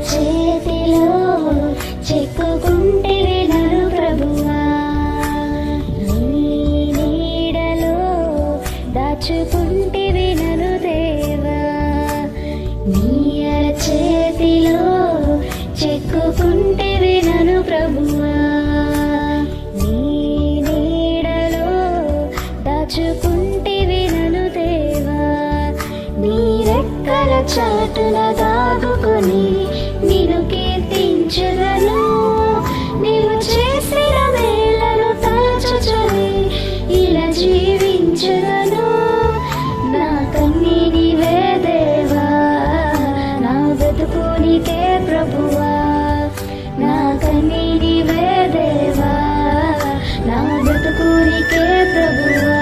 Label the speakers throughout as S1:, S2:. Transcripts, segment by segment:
S1: చేతిలో చెక్కుకుంటివి నన్ను ప్రభువా, నీ నీడలో దాచుకుంటివి నన్ను దేవా. నీ చేతిలో చెక్కుకుంటివి నన్ను ప్రభువా, నీ నీడలో దాచుకుంటివి నన్ను దేవా. నీ రెక్కల చాటున దాగుకొని నిన్ను కీర్తించెదను, నీవు చేసిన మేలను తలచుచుని ఇలా జీవించెదను. నా కన్నీనివే దేవా, నా బ్రతుకు నీకే ప్రభువా, నా కన్నీనివే దేవా, నా బ్రతుకు నీకే ప్రభువా.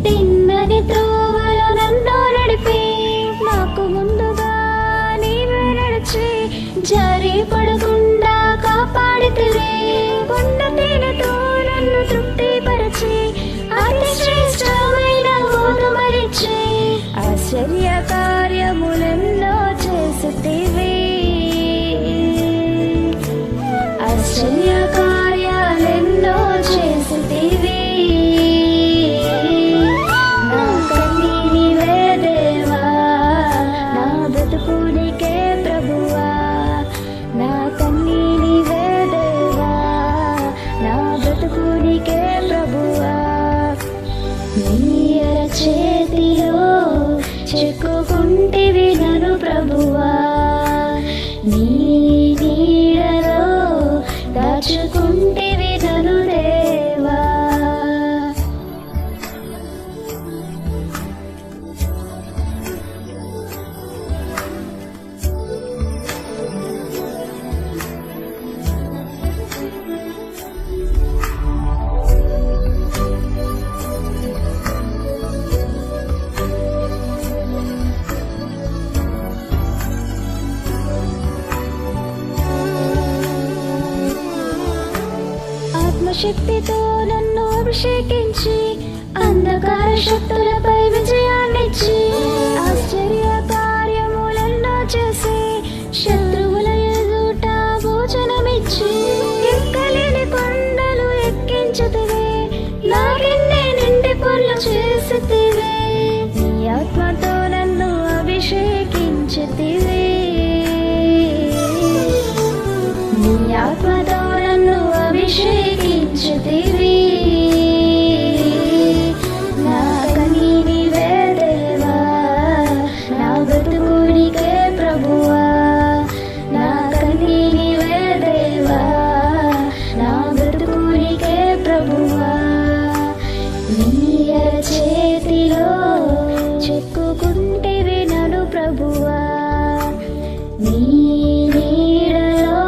S1: తిన్నని త్రోవలో నన్ను నడిపి నాకు ముందుగా నీవే నడిచి జారి పడకుండా కాపాడితివి. కొండ తేనెతో నన్ను తృప్తిపరచి అతి శ్రేష్టమైన గోధుమలిచ్చి ఆశ్చర్య కార్యములెన్నో చేసితివి. ఆశ్చర్య కార్యాలెన్నో చేసితివి. చేతిలో చెక్కుకుంటివి నన్ను ప్రభువా, నీ నీడలో దాచుకుంటివి నన్ను దేవా. శక్తితో నన్ను అభిషేకించి అంధకార శక్తులపై విజయాన్నిచ్చి ఆశ్చర్య కార్యములెన్నో చేసి శత్రువుల ఎదుట భోజనమిచ్చి ఎక్కలేని కొండలు ఎక్కించుతివి, నాకెన్నే నిండి పొర్లు చేసితివి. నీ ఆత్మతో నన్ను అభిషేకించితివి, నీ ఆత్మతో నన్ను అభిషేకించితివి. నా కన్నీనివే దేవా, నా బ్రతుకు నీకే ప్రభువా, నా కన్నీనివే దేవా, నా బ్రతుకు నీకే ప్రభువా. నీ చేతిలో చెక్కుకుంటివి నన్ను ప్రభువా, నీ నీడలో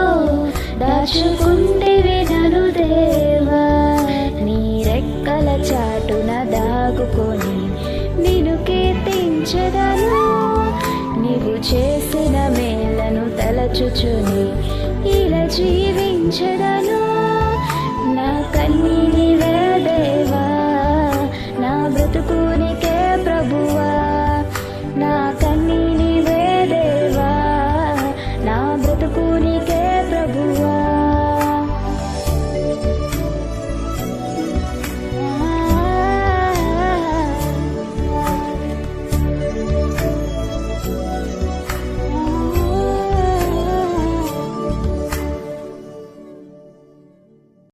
S1: దాచుకుంటివి నన్ను దేవా. నీ రెక్కల చాటున దాగుకొని నిన్ను కీర్తించెదను, నీవు చేసిన మేలను తలచుచుని ఇలా జీవించెదను. నా కన్నీనివే దేవా, నా బ్రతుకు నీకే ప్రభువా, నా